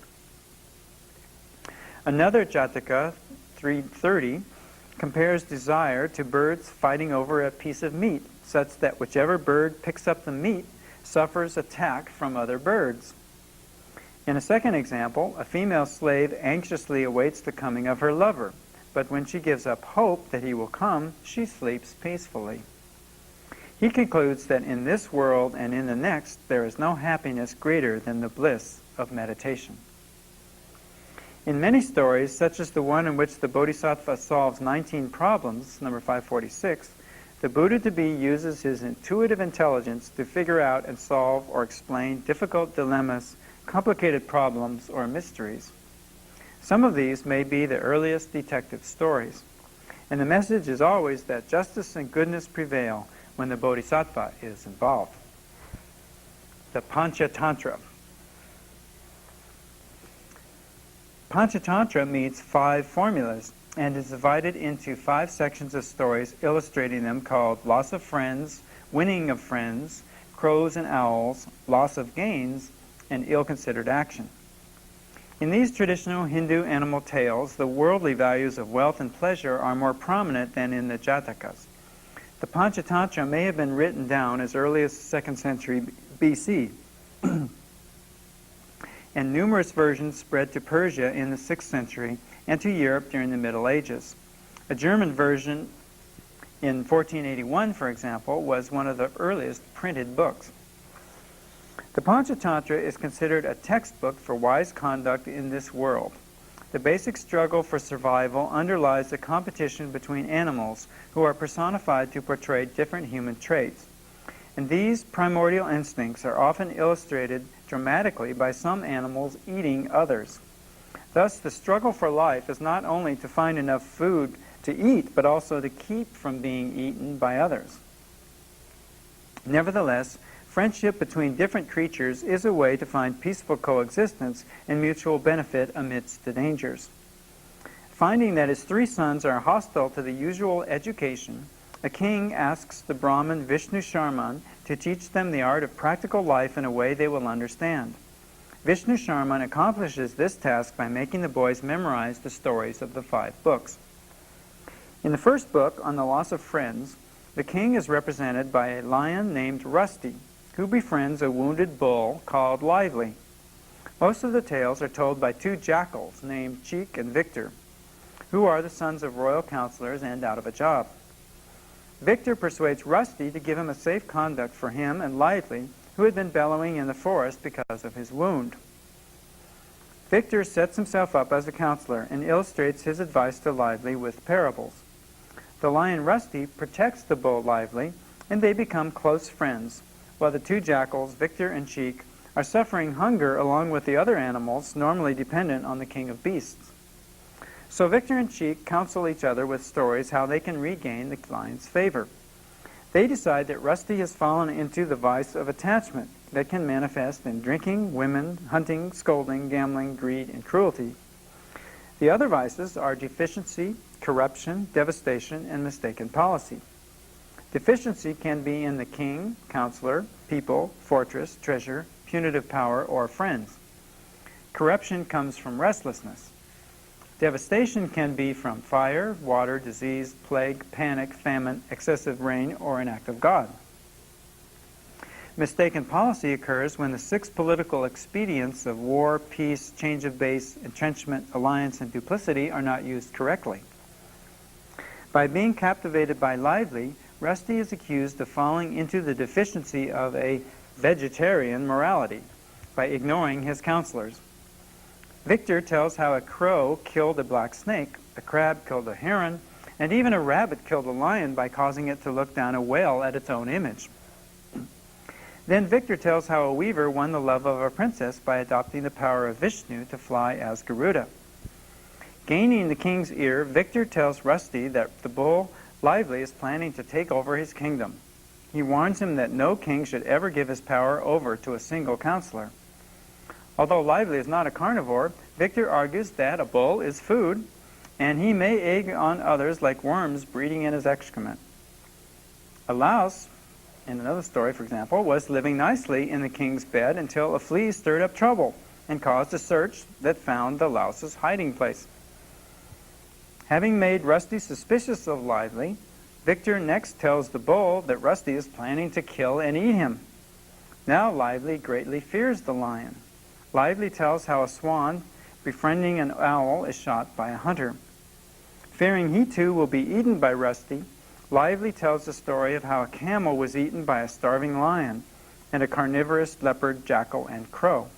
Another Jataka, 330, compares desire to birds fighting over a piece of meat, such that whichever bird picks up the meat suffers attack from other birds. In a second example, a female slave anxiously awaits the coming of her lover, but when she gives up hope that he will come, she sleeps peacefully. He concludes that in this world and in the next, there is no happiness greater than the bliss of meditation. In many stories, such as the one in which the Bodhisattva solves 19 problems, number 546, the Buddha-to-be uses his intuitive intelligence to figure out and solve or explain difficult dilemmas, complicated problems, or mysteries. Some of these may be the earliest detective stories, and the message is always that justice and goodness prevail when the Bodhisattva is involved. The Panchatantra. Panchatantra meets 5 formulas and is divided into 5 sections of stories illustrating them called loss of friends, winning of friends, crows and owls, loss of gains, and ill-considered action. In these traditional Hindu animal tales, the worldly values of wealth and pleasure are more prominent than in the Jatakas. The Panchatantra may have been written down as early as the 2nd century BC, and numerous versions spread to Persia in the 6th century and to Europe during the Middle Ages. A German version in 1481, for example, was one of the earliest printed books. The Panchatantra is considered a textbook for wise conduct in this world. The basic struggle for survival underlies the competition between animals who are personified to portray different human traits. And these primordial instincts are often illustrated dramatically by some animals eating others. Thus, the struggle for life is not only to find enough food to eat, but also to keep from being eaten by others. Nevertheless, friendship between different creatures is a way to find peaceful coexistence and mutual benefit amidst the dangers. Finding that his 3 sons are hostile to the usual education, a king asks the Brahmin Vishnu Sharman to teach them the art of practical life in a way they will understand. Vishnu Sharman accomplishes this task by making the boys memorize the stories of the 5 books. In the first book, on the loss of friends, the king is represented by a lion named Rusty, who befriends a wounded bull called Lively. Most of the tales are told by 2 jackals named Cheek and Victor, who are the sons of royal counselors and out of a job. Victor persuades Rusty to give him a safe conduct for him and Lively, who had been bellowing in the forest because of his wound. Victor sets himself up as a counselor and illustrates his advice to Lively with parables. The lion Rusty protects the bull Lively, and they become close friends, while the 2 jackals, Victor and Cheek, are suffering hunger along with the other animals normally dependent on the king of beasts. So Victor and Cheek counsel each other with stories how they can regain the lion's favor. They decide that Rusty has fallen into the vice of attachment that can manifest in drinking, women, hunting, scolding, gambling, greed, and cruelty. The other vices are deficiency, corruption, devastation, and mistaken policy. Deficiency can be in the king, counselor, people, fortress, treasure, punitive power, or friends. Corruption comes from restlessness. Devastation can be from fire, water, disease, plague, panic, famine, excessive rain, or an act of God. Mistaken policy occurs when the 6 political expedients of war, peace, change of base, entrenchment, alliance, and duplicity are not used correctly. By being captivated by Lively, Rusty is accused of falling into the deficiency of a vegetarian morality by ignoring his counselors. Victor tells how a crow killed a black snake, a crab killed a heron, and even a rabbit killed a lion by causing it to look down a whale at its own image. Then Victor tells how a weaver won the love of a princess by adopting the power of Vishnu to fly as Garuda. Gaining the king's ear, Victor tells Rusty that the bull Lively is planning to take over his kingdom. He warns him that no king should ever give his power over to a single counselor. Although Lively is not a carnivore, Victor argues that a bull is food, and he may egg on others like worms breeding in his excrement. A louse, in another story, for example, was living nicely in the king's bed until a flea stirred up trouble and caused a search that found the louse's hiding place. Having made Rusty suspicious of Lively, Victor next tells the bull that Rusty is planning to kill and eat him. Now Lively greatly fears the lion. Lively tells how a swan befriending an owl is shot by a hunter. Fearing he too will be eaten by Rusty, Lively tells the story of how a camel was eaten by a starving lion and a carnivorous leopard, jackal, and crow.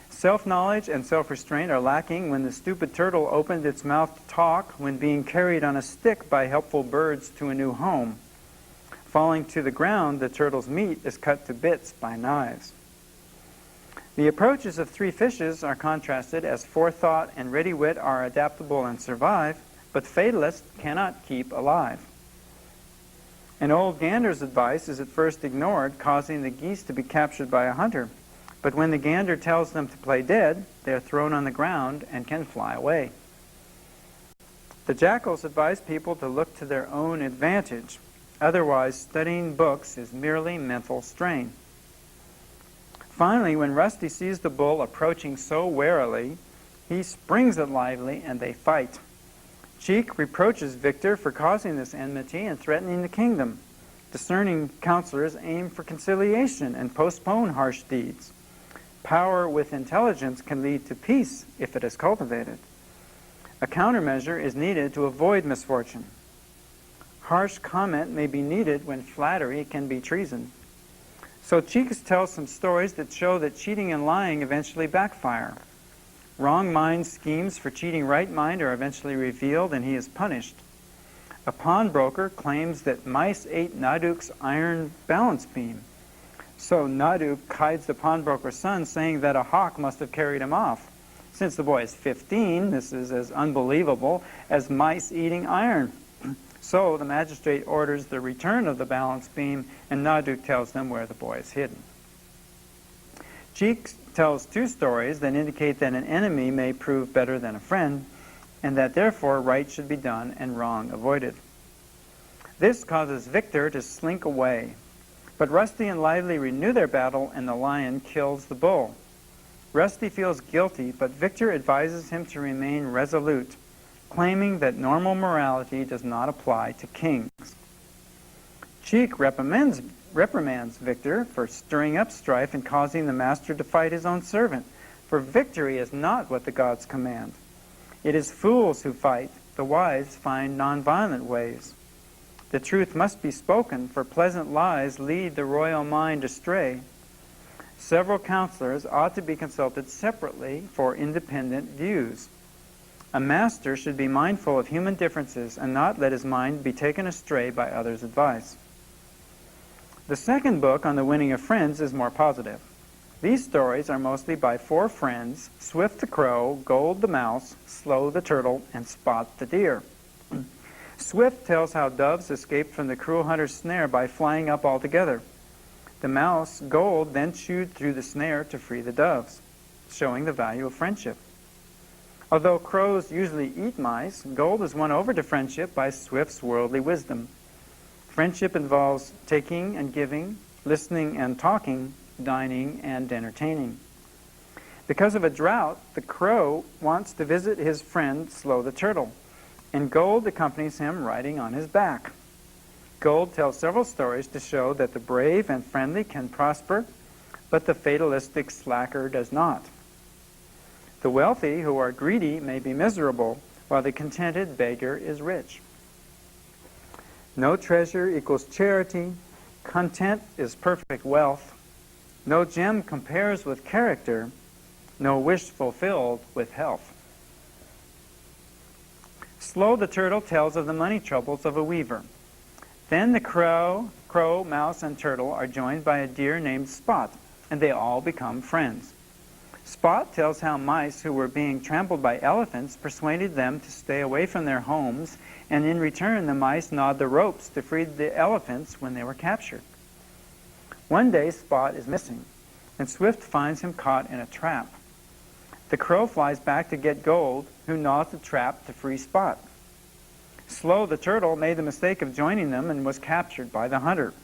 Self-knowledge and self-restraint are lacking when the stupid turtle opened its mouth to talk when being carried on a stick by helpful birds to a new home. Falling to the ground, the turtle's meat is cut to bits by knives. The approaches of 3 fishes are contrasted as forethought and ready wit are adaptable and survive, but fatalists cannot keep alive. An old gander's advice is at first ignored, causing the geese to be captured by a hunter. But when the gander tells them to play dead, they are thrown on the ground and can fly away. The jackals advise people to look to their own advantage. Otherwise, studying books is merely mental strain. Finally, when Rusty sees the bull approaching so warily, he springs at Lively and they fight. Cheek reproaches Victor for causing this enmity and threatening the kingdom. Discerning counselors aim for conciliation and postpone harsh deeds. Power with intelligence can lead to peace if it is cultivated. A countermeasure is needed to avoid misfortune. Harsh comment may be needed when flattery can be treason. So Cheeks tells some stories that show that cheating and lying eventually backfire. Wrong mind schemes for cheating right mind are eventually revealed and he is punished. A pawnbroker claims that mice ate Naduk's iron balance beam. So Naduk hides the pawnbroker's son, saying that a hawk must have carried him off. Since the boy is 15, this is as unbelievable as mice eating iron. So the magistrate orders the return of the balance beam, and Naduk tells them where the boy is hidden. Cheeks tells 2 stories that indicate that an enemy may prove better than a friend, and that therefore right should be done and wrong avoided. This causes Victor to slink away. But Rusty and Lively renew their battle, and the lion kills the bull. Rusty feels guilty, but Victor advises him to remain resolute, claiming that normal morality does not apply to kings. Cheek reprimands Victor for stirring up strife and causing the master to fight his own servant, for victory is not what the gods command. It is fools who fight, the wise find nonviolent ways. The truth must be spoken, for pleasant lies lead the royal mind astray. Several counselors ought to be consulted separately for independent views. A master should be mindful of human differences and not let his mind be taken astray by others' advice. The second book on the winning of friends is more positive. These stories are mostly by 4 friends, Swift the crow, Gold the mouse, Slow the turtle, and Spot the deer. Swift tells how doves escaped from the cruel hunter's snare by flying up altogether. The mouse, Gold, then chewed through the snare to free the doves, showing the value of friendship. Although crows usually eat mice, Gold is won over to friendship by Swift's worldly wisdom. Friendship involves taking and giving, listening and talking, dining and entertaining. Because of a drought, the crow wants to visit his friend Slow the turtle, and Gold accompanies him riding on his back. Gold tells several stories to show that the brave and friendly can prosper, but the fatalistic slacker does not. The wealthy who are greedy may be miserable, while the contented beggar is rich. No treasure equals charity. Content is perfect wealth. No gem compares with character. No wish fulfilled with health. Slow the Turtle tells of the money troubles of a weaver. Then the crow, mouse, and turtle are joined by a deer named Spot, and they all become friends. Spot tells how mice who were being trampled by elephants persuaded them to stay away from their homes, and in return the mice gnawed the ropes to free the elephants when they were captured. One day Spot is missing, and Swift finds him caught in a trap. The crow flies back to get Gold, who gnaws the trap to free Spot. Slow the Turtle made the mistake of joining them and was captured by the hunter.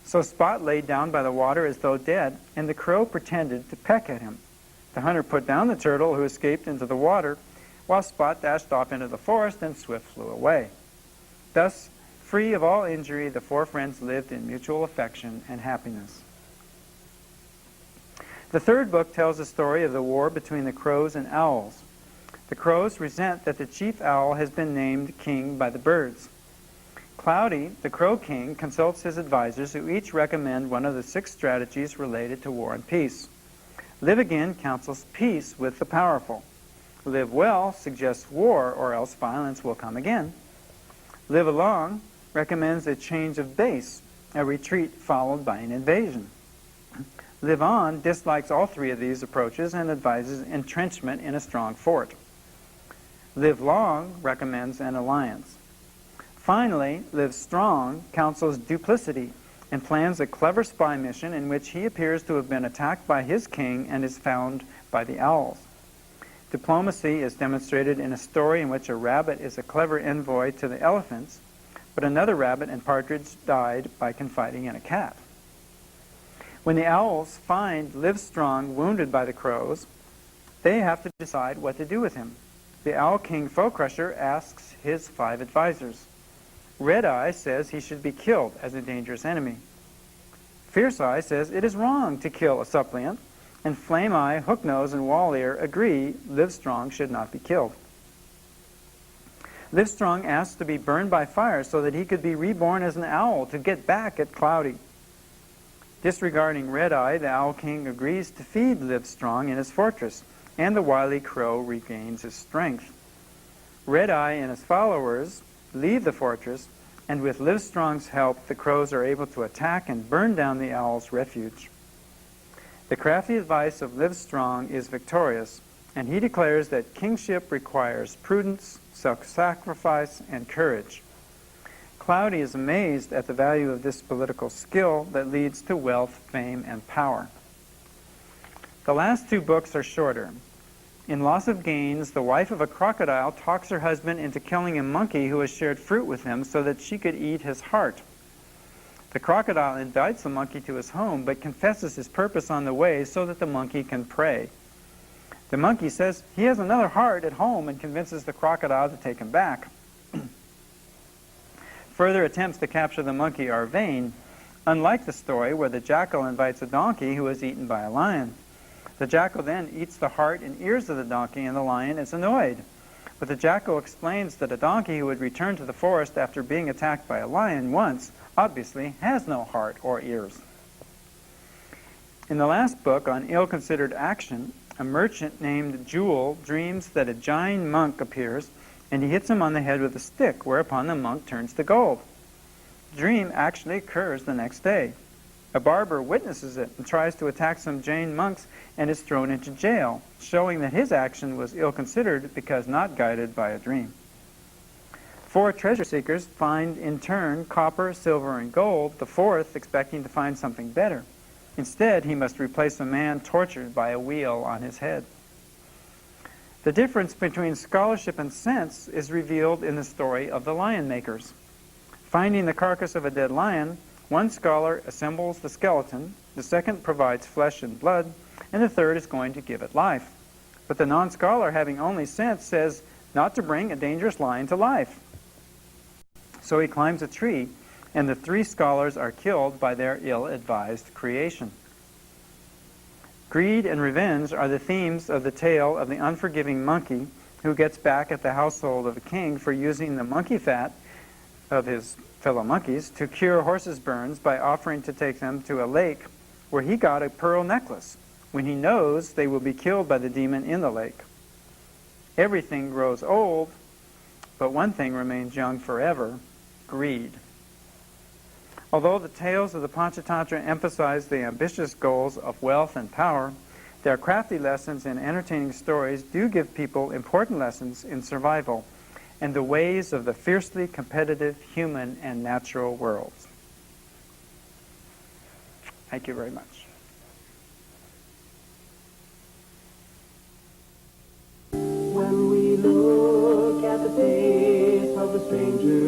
So Spot lay down by the water as though dead, and the crow pretended to peck at him. The hunter put down the turtle, who escaped into the water, while Spot dashed off into the forest and Swift flew away. Thus, free of all injury, the four friends lived in mutual affection and happiness. The third book tells the story of the war between the crows and owls. The crows resent that the chief owl has been named king by the birds. Cloudy, the crow king, consults his advisors, who each recommend one of the 6 strategies related to war and peace. Live Again counsels peace with the powerful. Live Well suggests war, or else violence will come again. Live Along recommends a change of base, a retreat followed by an invasion. Live On dislikes all 3 of these approaches and advises entrenchment in a strong fort. Live Long recommends an alliance. Finally, Live Strong counsels duplicity and plans a clever spy mission in which he appears to have been attacked by his king and is found by the owls. Diplomacy is demonstrated in a story in which a rabbit is a clever envoy to the elephants, but another rabbit and partridge died by confiding in a cat. When the owls find Live Strong wounded by the crows, they have to decide what to do with him. The Owl King Foe Crusher asks his 5 advisors. Red Eye says he should be killed as a dangerous enemy. Fierce Eye says it is wrong to kill a suppliant, and Flame Eye, Hook Nose, and Wall Ear agree Live Strong should not be killed. Live Strong asks to be burned by fire so that he could be reborn as an owl to get back at Cloudy. Disregarding Red Eye, the Owl King agrees to feed Live Strong in his fortress, and the wily crow regains his strength. Red Eye and his followers leave the fortress, and with Live Strong's help, the crows are able to attack and burn down the owl's refuge. The crafty advice of Live Strong is victorious, and he declares that kingship requires prudence, self-sacrifice, and courage. Cloudy is amazed at the value of this political skill that leads to wealth, fame, and power. The last 2 books are shorter. In Loss of Gains, the wife of a crocodile talks her husband into killing a monkey who has shared fruit with him so that she could eat his heart. The crocodile invites the monkey to his home, but confesses his purpose on the way so that the monkey can pray. The monkey says he has another heart at home and convinces the crocodile to take him back. Further attempts to capture the monkey are vain, unlike the story where the jackal invites a donkey who is eaten by a lion. The jackal then eats the heart and ears of the donkey, and the lion is annoyed. But the jackal explains that a donkey who would return to the forest after being attacked by a lion once obviously has no heart or ears. In the last book, on ill-considered action, a merchant named Jewel dreams that a giant monk appears, and he hits him on the head with a stick, whereupon the monk turns to gold. The dream actually occurs the next day. A barber witnesses it and tries to attack some Jain monks and is thrown into jail, showing that his action was ill-considered because not guided by a dream. 4 treasure seekers find in turn copper, silver, and gold, the 4th expecting to find something better. Instead, he must replace a man tortured by a wheel on his head. The difference between scholarship and sense is revealed in the story of the lion makers. Finding the carcass of a dead lion, one scholar assembles the skeleton, the second provides flesh and blood, and the third is going to give it life. But the non-scholar, having only sense, says not to bring a dangerous lion to life. So he climbs a tree and the three scholars are killed by their ill-advised creation. Greed and revenge are the themes of the tale of the unforgiving monkey who gets back at the household of a king for using the monkey fat of his fellow monkeys to cure horses' burns by offering to take them to a lake where he got a pearl necklace when he knows they will be killed by the demon in the lake. Everything grows old, but one thing remains young forever: greed. Although the tales of the Panchatantra emphasize the ambitious goals of wealth and power, their crafty lessons and entertaining stories do give people important lessons in survival and the ways of the fiercely competitive human and natural worlds. Thank you very much. When we look at the face of a stranger